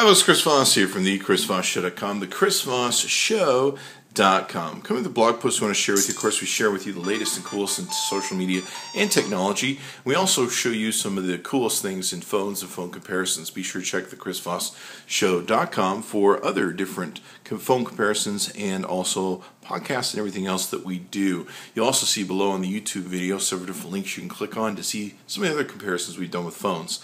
Hi, it's Chris Voss here from the ChrisVossShow.com, the ChrisVossShow.com. Coming to the blog post we want to share with you. Of course, we share with you the latest and coolest in social media and technology. We also show you some of the coolest things in phones and phone comparisons. Be sure to check the ChrisVossShow.com for other different phone comparisons and also podcasts and everything else that we do. You'll also see below on the YouTube video several different links you can click on to see some of the other comparisons we've done with phones.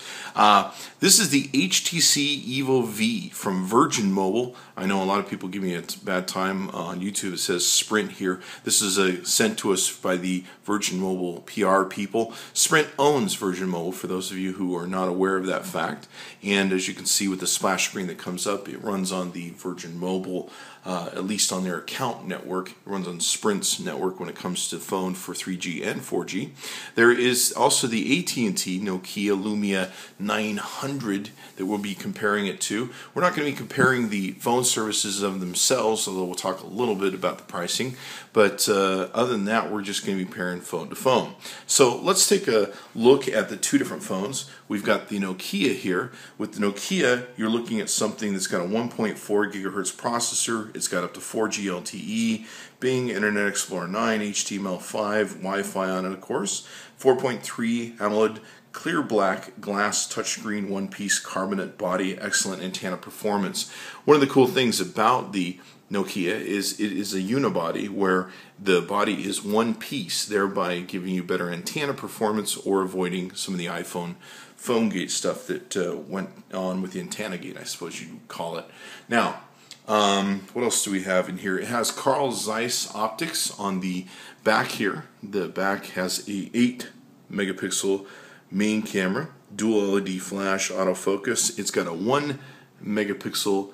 This is the HTC EVO V from Virgin Mobile. I know a lot of people give me a bad time on YouTube. It says Sprint here. This is sent to us by the Virgin Mobile PR people. Sprint owns Virgin Mobile, for those of you who are not aware of that fact. And as you can see with the splash screen that comes up, it runs on the Virgin Mobile, at least on their account network. It runs on Sprint's network when it comes to phone for 3G and 4G. There is also the AT&T Nokia Lumia 900 that we'll be comparing it to. We're not going to be comparing the phone services of themselves, although we'll talk a little bit about the pricing. But other than that, we're just going to be comparing phone to phone. So let's take a look at the two different phones. We've got the Nokia here. With the Nokia, you're looking at something that's got a 1.4 gigahertz processor. It's got up to 4G LTE, Bing, Internet Explorer 9, HTML5, Wi-Fi on it, of course, 4.3 AMOLED, clear black glass touchscreen, one-piece carbonate body, excellent antenna performance. One of the cool things about the Nokia is it is a unibody where the body is one piece, thereby giving you better antenna performance or avoiding some of the iPhone phone gate stuff that went on with the antenna gate, I suppose you'd call it. Now, what else do we have in here? It has Carl Zeiss optics on the back here. The back has a 8 megapixel main camera, dual LED flash, autofocus. It's got a 1 megapixel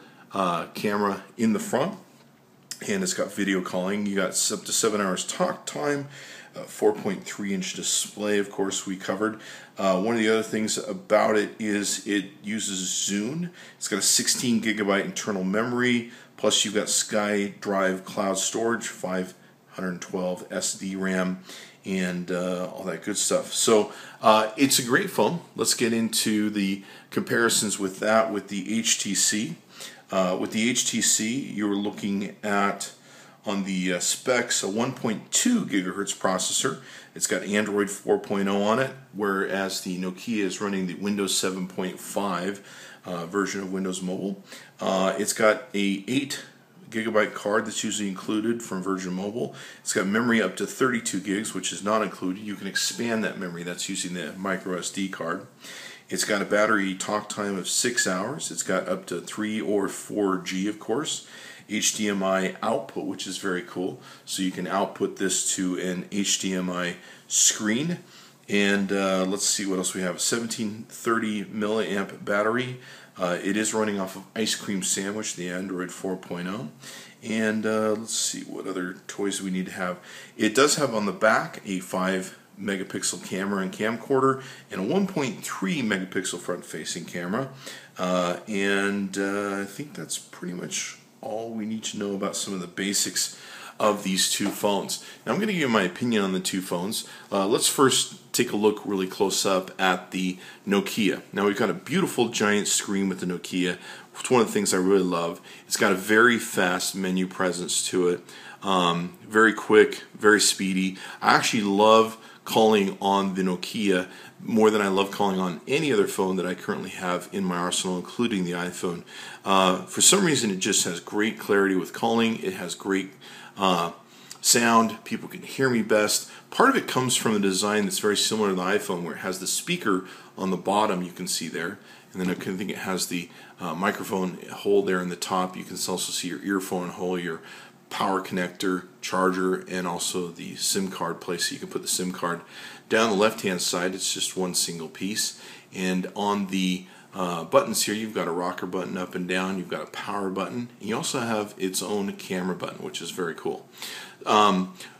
camera in the front, and it's got video calling. You got up to 7 hours talk time, 4.3 inch display, of course, we covered. One of the other things about it is it uses Zune. It's got a 16 gigabyte internal memory, plus you've got SkyDrive cloud storage, 512 SD RAM, and all that good stuff. So it's a great phone. Let's get into the comparisons with that with the HTC. With the HTC, you're looking at, on the specs, a 1.2 gigahertz processor. It's got Android 4.0 on it, whereas the Nokia is running the Windows 7.5 version of Windows Mobile. It's got a 8 gigabyte card that's usually included from Virgin Mobile. It's got memory up to 32 gigs, which is not included. You can expand that memory. That's using the micro SD card. It's got a battery talk time of 6 hours. It's got up to 3 or 4G, of course. HDMI output, which is very cool. So you can output this to an HDMI screen. And let's see what else we have. 1730 milliamp battery. It is running off of Ice Cream Sandwich, the Android 4.0. And let's see what other toys we need to have. It does have on the back a 5 megapixel camera and camcorder and a 1.3 megapixel front-facing camera. And I think that's pretty much all we need to know about some of the basics of these two phones. Now I'm going to give you my opinion on the two phones. Let's first take a look really close up at the Nokia. Now we've got a beautiful giant screen with the Nokia. It's one of the things I really love. It's got a very fast menu presence to it. Very quick, very speedy. I actually love calling on the Nokia more than I love calling on any other phone that I currently have in my arsenal, including the iPhone. For some reason, it just has great clarity with calling. It has great sound. People can hear me best. Part of it comes from the design that's very similar to the iPhone, where it has the speaker on the bottom, you can see there. And then I think it has the microphone hole there in the top. You can also see your earphone hole, your power connector, charger, and also the SIM card place, so you can put the SIM card. Down the left hand side, it's just one single piece, and on the buttons here, you've got a rocker button up and down, you've got a power button, and you also have its own camera button, which is very cool.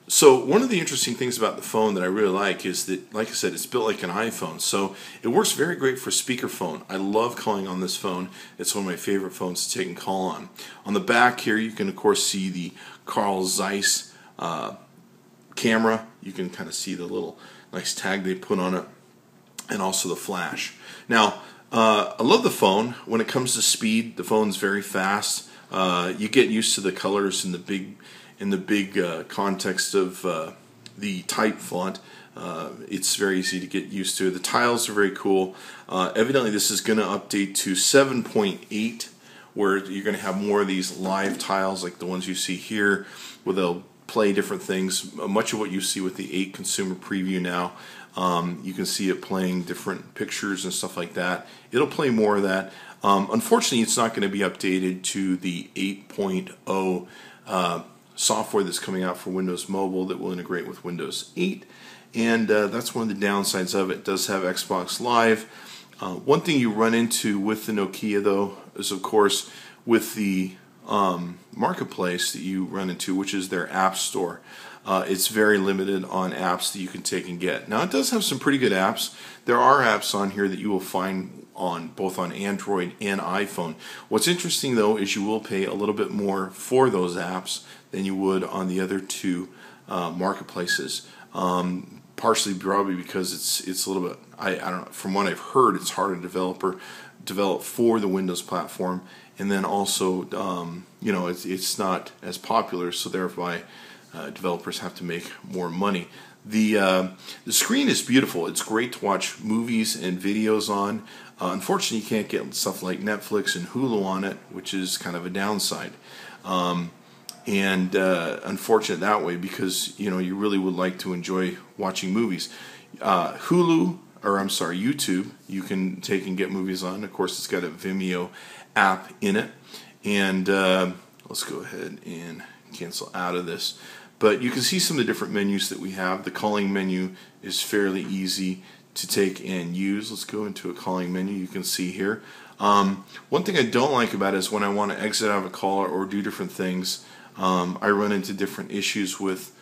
So one of the interesting things about the phone that I really like is that, like I said, it's built like an iPhone, so it works very great for speakerphone. I love calling on this phone. It's one of my favorite phones to take and call on. On the back here, you can of course see the Carl Zeiss camera. You can kind of see the little nice tag they put on it, and also the flash. Now, I love the phone. When it comes to speed, the phone's very fast. You get used to the colors in the big context of the type font. It's very easy to get used to. The tiles are very cool. Evidently, this is going to update to 7.8, where you're going to have more of these live tiles like the ones you see here, where they'll play different things. Much of what you see with the 8 consumer preview now, you can see it playing different pictures and stuff like that. It'll play more of that. Unfortunately, it's not going to be updated to the 8.0 software that's coming out for Windows Mobile that will integrate with Windows 8, and that's one of the downsides of it. It does have Xbox Live. One thing you run into with the Nokia, though, is of course with the marketplace that you run into, which is their app store. It's very limited on apps that you can take and get. Now, it does have some pretty good apps. There are apps on here that you will find on both on Android and iPhone. What's interesting, though, is you will pay a little bit more for those apps than you would on the other two marketplaces. Partially probably because it's a little bit, I don't know, from what I've heard, it's harder to develop for the Windows platform, and then also it's not as popular, so thereby developers have to make more money. The screen is beautiful. It's great to watch movies and videos on. Unfortunately, you can't get stuff like Netflix and Hulu on it, which is kind of a downside. And unfortunate that way, because you really would like to enjoy watching movies. YouTube, you can take and get movies on. Of course, it's got a Vimeo app in it. And let's go ahead and cancel out of this. But you can see some of the different menus that we have. The calling menu is fairly easy to take and use. Let's go into a calling menu. You can see here. One thing I don't like about it is when I want to exit out of a call or do different things, I run into different issues with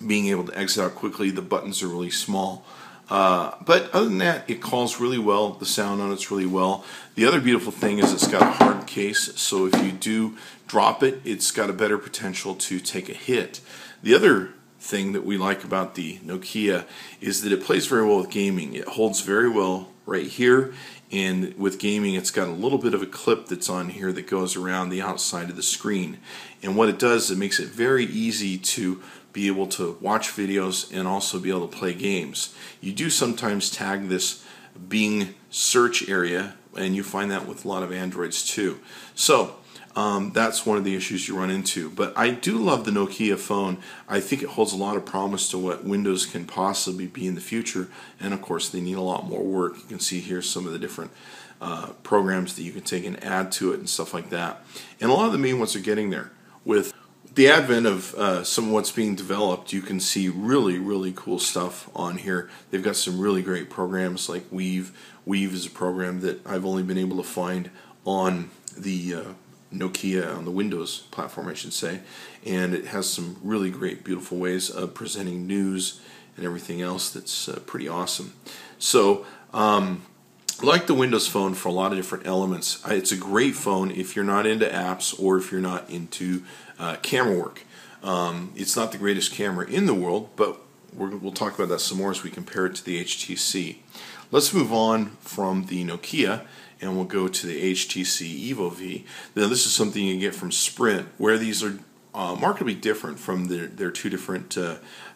being able to exit out quickly. The buttons are really small. But other than that, it calls really well. The sound on it's really well. The other beautiful thing is it's got a hard case, so if you do drop it, it's got a better potential to take a hit. The other thing that we like about the Nokia is that it plays very well with gaming. It holds very well right here, and with gaming it's got a little bit of a clip that's on here that goes around the outside of the screen. And what it does, it makes it very easy to be able to watch videos and also be able to play games. You do sometimes tag this Bing search area, and you find that with a lot of Androids too. So that's one of the issues you run into. But I do love the Nokia phone. I think it holds a lot of promise to what Windows can possibly be in the future. And of course, they need a lot more work. You can see here some of the different programs that you can take and add to it and stuff like that. And a lot of the main ones are getting there. With the advent of some of what's being developed, you can see really, really cool stuff on here. They've got some really great programs like Weave. Weave is a program that I've only been able to find on the Nokia, on the Windows platform, I should say. And it has some really great, beautiful ways of presenting news and everything else that's pretty awesome. So, like the Windows Phone for a lot of different elements, it's a great phone if you're not into apps or if you're not into camera work. It's not the greatest camera in the world, but we'll talk about that some more as we compare it to the HTC. Let's move on from the Nokia, and we'll go to the HTC EVO V. Now, this is something you can get from Sprint, where these are markedly different from their two different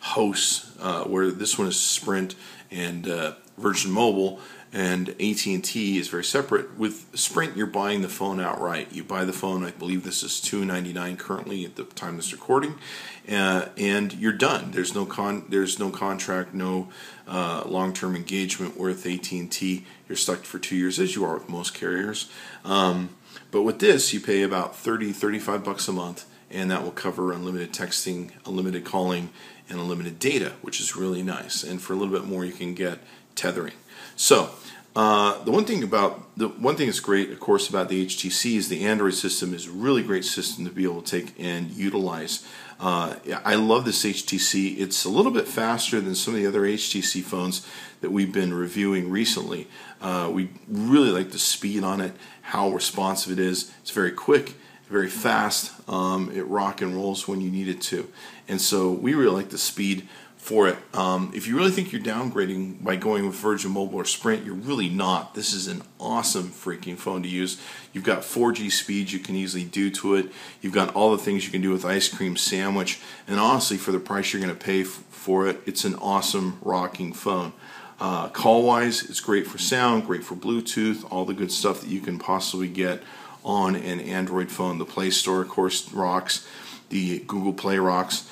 hosts, where this one is Sprint and Virgin Mobile, and AT&T is very separate. With Sprint, you're buying the phone outright. You buy the phone, I believe this is $299 currently at the time of this recording, and you're done. There's no contract, no long-term engagement. With AT&T, you're stuck for 2 years, as you are with most carriers. But with this, you pay about $35 a month, and that will cover unlimited texting, unlimited calling, and unlimited data, which is really nice. And for a little bit more, you can get tethering. So, the one thing that's great, of course, about the HTC is the Android system is a really great system to be able to take and utilize. I love this HTC. It's a little bit faster than some of the other HTC phones that we've been reviewing recently. We really like the speed on it, how responsive it is. It's very quick, very fast. It rock and rolls when you need it to. And so we really like the speed for it. If you really think you're downgrading by going with Virgin Mobile or Sprint, you're really not. This is an awesome freaking phone to use. You've got 4G speeds you can easily do to it. You've got all the things you can do with Ice Cream Sandwich. And honestly, for the price you're going to pay for it, it's an awesome rocking phone. Call-wise, it's great for sound, great for Bluetooth, all the good stuff that you can possibly get on an Android phone. The Play Store, of course, rocks. The Google Play rocks.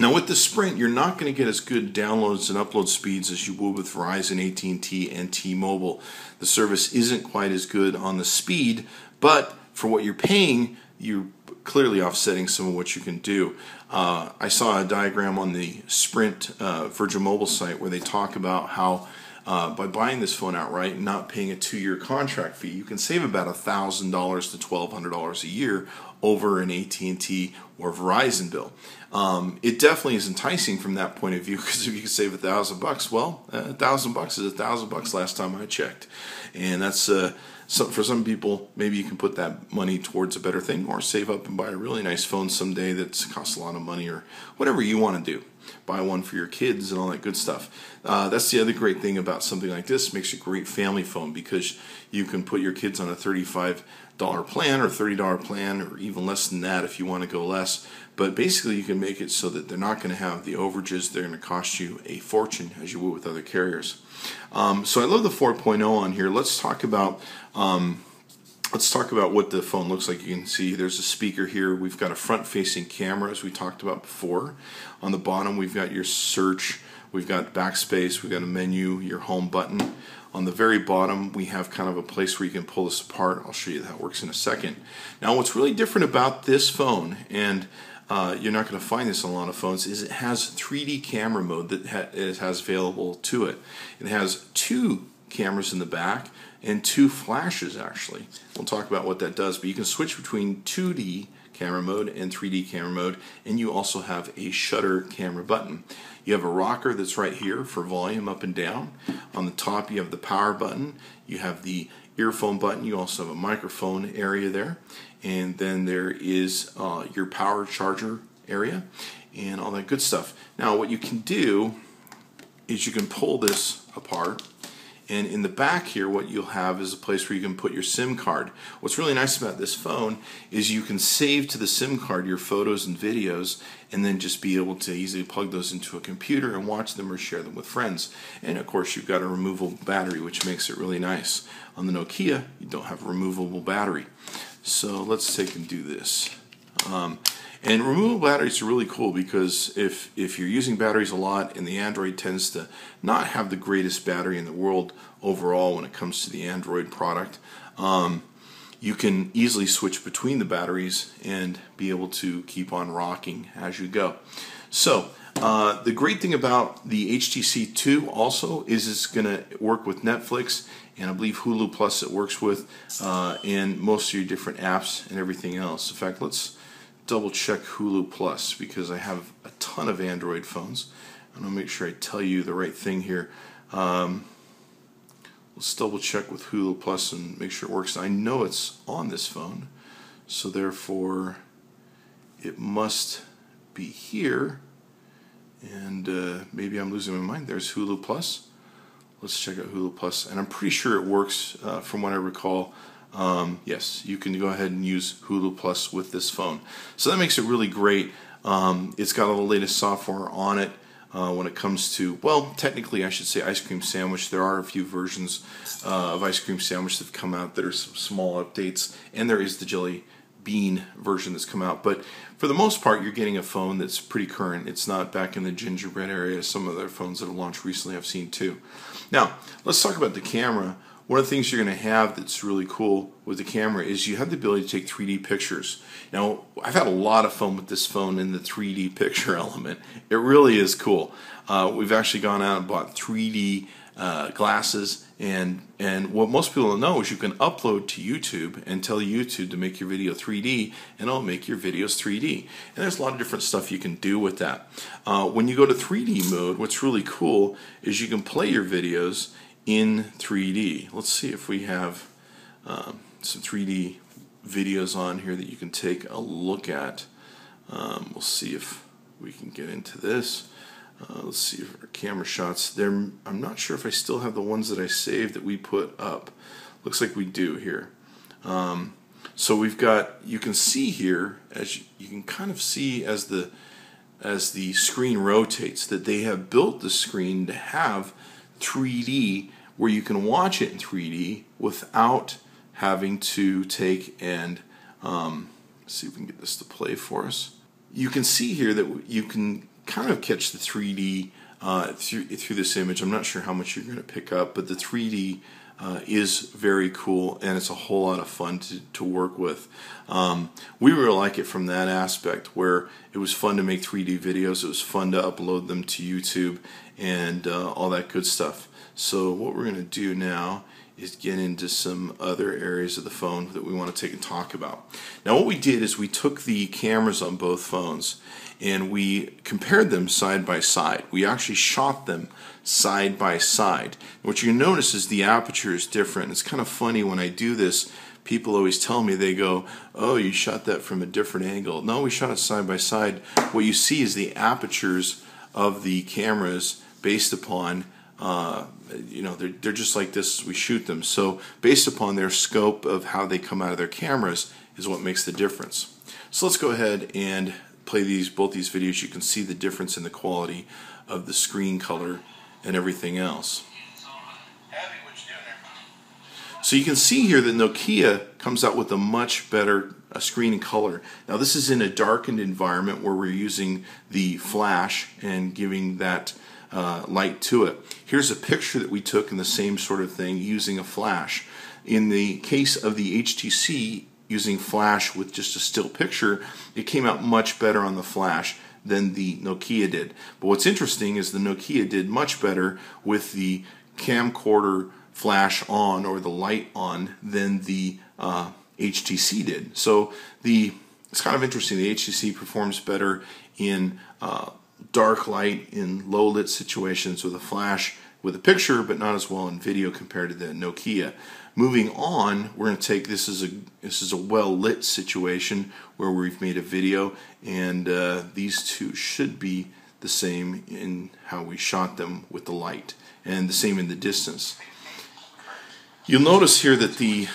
Now with the Sprint, you're not going to get as good downloads and upload speeds as you would with Verizon, AT&T, and T-Mobile. The service isn't quite as good on the speed, but for what you're paying, you're clearly offsetting some of what you can do. I saw a diagram on the Sprint Virgin Mobile site where they talk about how by buying this phone outright and not paying a 2-year contract fee, you can save about $1,000 to $1,200 a year over an AT&T or Verizon bill. It definitely is enticing from that point of view, because if you can save $1,000, well, $1,000 is $1,000 last time I checked, and that's for some people. Maybe you can put that money towards a better thing, or save up and buy a really nice phone someday that costs a lot of money, or whatever you want to do. Buy one for your kids and all that good stuff. That's the other great thing about something like this. It makes it a great family phone, because you can put your kids on a $35 plan or $30 plan, or even less than that if you want to go less. But basically you can make it so that they're not going to have the overages. They're going to cost you a fortune, as you would with other carriers. So I love the 4.0 on here. Let's talk about what the phone looks like. You can see there's a speaker here. We've got a front-facing camera, as we talked about before. On the bottom, we've got your search. We've got backspace. We've got a menu, your home button. On the very bottom, we have kind of a place where you can pull this apart. I'll show you how it works in a second. Now, what's really different about this phone, and you're not going to find this on a lot of phones, is it has 3D camera mode that it has available to it. It has 2 cameras in the back and 2 flashes, actually. We'll talk about what that does, but you can switch between 2D camera mode and 3D camera mode, and you also have a shutter camera button. You have a rocker that's right here for volume up and down. On the top, you have the power button. You have the earphone button. You also have a microphone area there, and then there is your power charger area and all that good stuff. Now, what you can do is you can pull this apart, and in the back here, what you'll have is a place where you can put your SIM card. What's really nice about this phone is you can save to the SIM card your photos and videos, and then just be able to easily plug those into a computer and watch them or share them with friends. And of course, you've got a removable battery, which makes it really nice. On the Nokia, you don't have a removable battery. So let's take and do this. And removable batteries are really cool, because if you're using batteries a lot, and the Android tends to not have the greatest battery in the world overall when it comes to the Android product, you can easily switch between the batteries and be able to keep on rocking as you go. So the great thing about the HTC 2 also is it's going to work with Netflix, and I believe Hulu Plus it works with, and most of your different apps and everything else. In fact, let's double check Hulu Plus, because I have a ton of Android phones. I'm going to make sure I tell you the right thing here. Let's double check with Hulu Plus and make sure it works. I know it's on this phone, so therefore it must be here. And maybe I'm losing my mind. There's Hulu Plus. Let's check out Hulu Plus, and I'm pretty sure it works from what I recall. Yes, you can go ahead and use Hulu Plus with this phone. So that makes it really great. It's got all the latest software on it when it comes to, well, technically I should say Ice Cream Sandwich. There are a few versions of Ice Cream Sandwich that have come out that are some small updates, and there is the Jelly Bean version that's come out. But for the most part, you're getting a phone that's pretty current. It's not back in the gingerbread area. Some of the phones that have launched recently I've seen too. Now, let's talk about the camera. One of the things you're going to have that's really cool with the camera is you have the ability to take 3D pictures. Now, I've had a lot of fun with this phone in the 3D picture element. It really is cool. We've actually gone out and bought 3D glasses, and what most people don't know is you can upload to YouTube and tell YouTube to make your video 3D, and it'll make your videos 3D. And there's a lot of different stuff you can do with that. When you go to 3D mode, what's really cool is you can play your videos in 3D. Let's see if we have some 3D videos on here that you can take a look at. We'll see if we can get into this. Let's see if our camera shots there. I'm not sure if I still have the ones that I saved that we put up. Looks like we do here. So we've got, you can see here, as you can kind of see as the screen rotates, that they have built the screen to have 3D, where you can watch it in 3D without having to take and see if we can get this to play for us. You can see here that you can kind of catch the 3D through this image. I'm not sure how much you're going to pick up, but the 3D is very cool, and it's a whole lot of fun to work with. We really like it from that aspect, where it was fun to make 3D videos, it was fun to upload them to YouTube, and all that good stuff. So what we're going to do now is get into some other areas of the phone that we want to take and talk about. Now what we did is we took the cameras on both phones and we compared them side by side. We actually shot them side by side. What you notice is the aperture is different. It's kind of funny when I do this. People always tell me, they go, oh, you shot that from a different angle. No, we shot it side by side. What you see is the apertures of the cameras based upon they're just like this as we shoot them. So based upon their scope of how they come out of their cameras is what makes the difference. So let's go ahead and play both these videos. You can see the difference in the quality of the screen color and everything else. So you can see here that Nokia comes out with a much better screen color. Now this is in a darkened environment where we're using the flash and giving that light to it. Here's a picture that we took in the same sort of thing using a flash. In the case of the HTC using flash with just a still picture, it came out much better on the flash than the Nokia did. But what's interesting is the Nokia did much better with the camcorder flash on, or the light on, than the HTC did. So it's kind of interesting. The HTC performs better in dark light, in low lit situations with a flash with a picture, but not as well in video compared to the Nokia. Moving on, we're going to take this is a well lit situation where we've made a video, and these two should be the same in how we shot them with the light, and the same in the distance. You'll notice here that the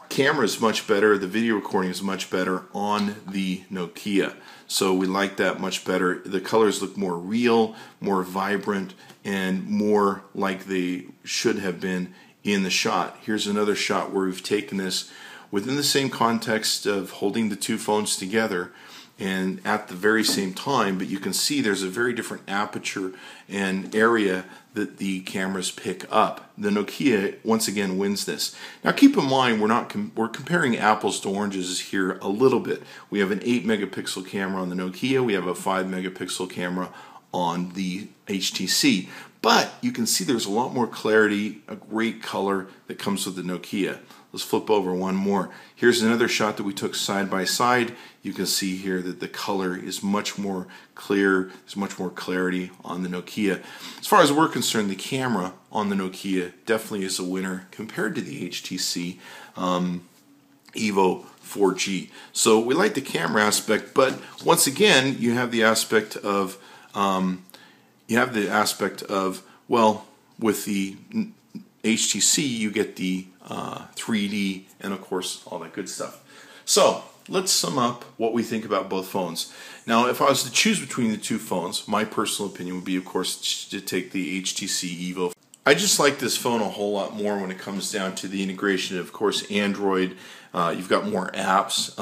camera is much better, the video recording is much better on the Nokia. So we like that much better. The colors look more real, more vibrant, and more like they should have been in the shot. Here's another shot where we've taken this within the same context of holding the two phones together and at the very same time, but you can see there's a very different aperture and area that the cameras pick up. The Nokia once again wins this. Now keep in mind, we're comparing apples to oranges here a little bit. We have an 8 megapixel camera on the Nokia, we have a 5 megapixel camera on the HTC, but you can see there's a lot more clarity, a great color that comes with the Nokia. Let's flip over one more. Here's another shot that we took side by side. You can see here that the color is much more clear. There's much more clarity on the Nokia. As far as we're concerned, the camera on the Nokia definitely is a winner compared to the HTC EVO 4G. So we like the camera aspect, but once again, you have the aspect of well, with the HTC, you get the 3D and of course all that good stuff. So let's sum up what we think about both phones. Now if I was to choose between the two phones, my personal opinion would be, of course, to take the HTC EVO. I just like this phone a whole lot more when it comes down to the integration of course, Android. You've got more apps.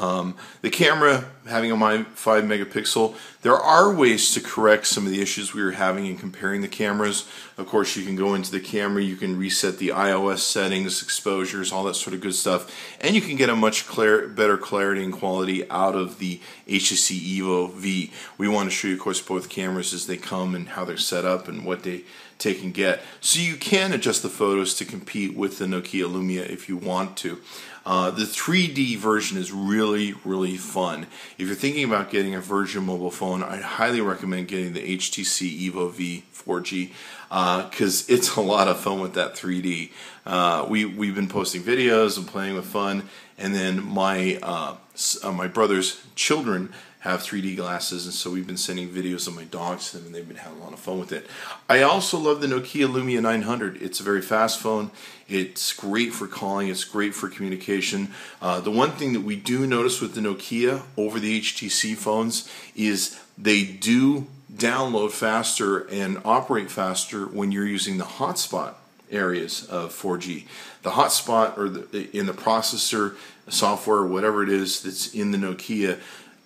The camera, having a 5 megapixel, there are ways to correct some of the issues we were having in comparing the cameras. Of course, you can go into the camera, you can reset the iOS settings, exposures, all that sort of good stuff, and you can get a much better clarity and quality out of the HTC EVO V. We want to show you, of course, both cameras as they come and how they're set up and what they take and get. So you can adjust the photos to compete with the Nokia Lumia if you want to. The 3D version is really, really fun. If you're thinking about getting a Virgin mobile phone, I'd highly recommend getting the HTC EVO V 4G because it's a lot of fun with that 3D. We've been posting videos and playing with fun, and then my my brother's children have 3D glasses, and so we've been sending videos of my dogs to them, and they've been having a lot of fun with it. I also love the Nokia Lumia 900. It's a very fast phone. It's great for calling. It's great for communication. The one thing that we do notice with the Nokia over the HTC phones is they do download faster and operate faster when you're using the hotspot areas of 4G. The hotspot, or in the processor, software, whatever it is that's in the Nokia,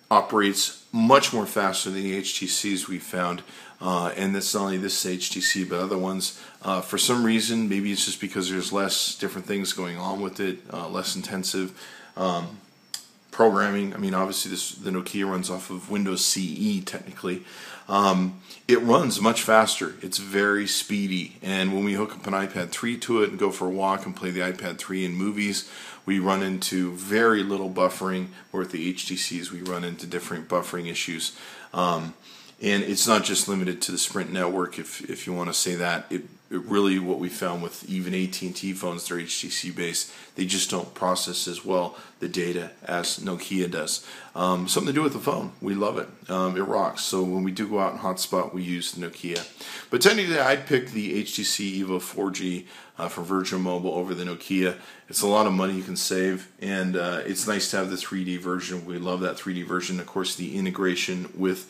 operates much more faster than the HTCs we've found. And that's not only this HTC, but other ones. For some reason, maybe it's just because there's less different things going on with it, less intensive programming. I mean, obviously the Nokia runs off of Windows CE technically. It runs much faster. It's very speedy. And when we hook up an iPad 3 to it and go for a walk and play the iPad 3 in movies, we run into very little buffering, where with the HTCs we run into different buffering issues. And it's not just limited to the Sprint network, if you want to say that. It really, what we found with even AT&T phones, they're HTC based, they just don't process as well the data as Nokia does. Something to do with the phone. We love it. It rocks. So when we do go out and hotspot, we use the Nokia. But technically, I'd pick the HTC EVO 4G for Virgin Mobile over the Nokia. It's a lot of money you can save, and it's nice to have the 3D version. We love that 3D version. Of course, the integration with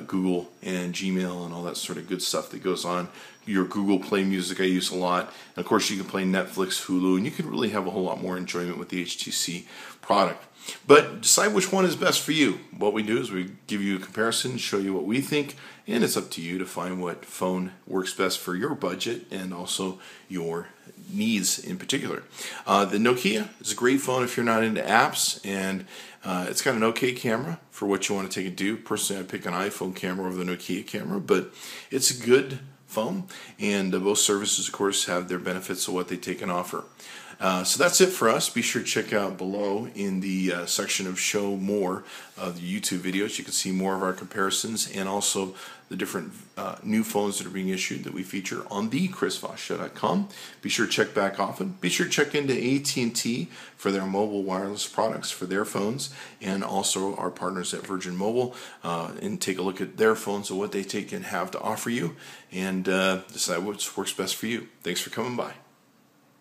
Google and Gmail and all that sort of good stuff that goes on. Your Google Play Music I use a lot. And of course, you can play Netflix, Hulu, and you can really have a whole lot more enjoyment with the HTC product. But decide which one is best for you. What we do is we give you a comparison, show you what we think, and it's up to you to find what phone works best for your budget and also your needs in particular. The Nokia is a great phone if you're not into apps, and it's got an okay camera for what you want to take and do. Personally, I pick an iPhone camera over the Nokia camera, but it's a good phone, and both services, of course, have their benefits of what they take and offer. So that's it for us. Be sure to check out below in the section of Show More of the YouTube videos. You can see more of our comparisons and also the different new phones that are being issued that we feature on the chrisvossshow.com. Be sure to check back often. Be sure to check into AT&T for their mobile wireless products for their phones, and also our partners at Virgin Mobile, and take a look at their phones and what they take and have to offer you, and decide what works best for you. Thanks for coming by.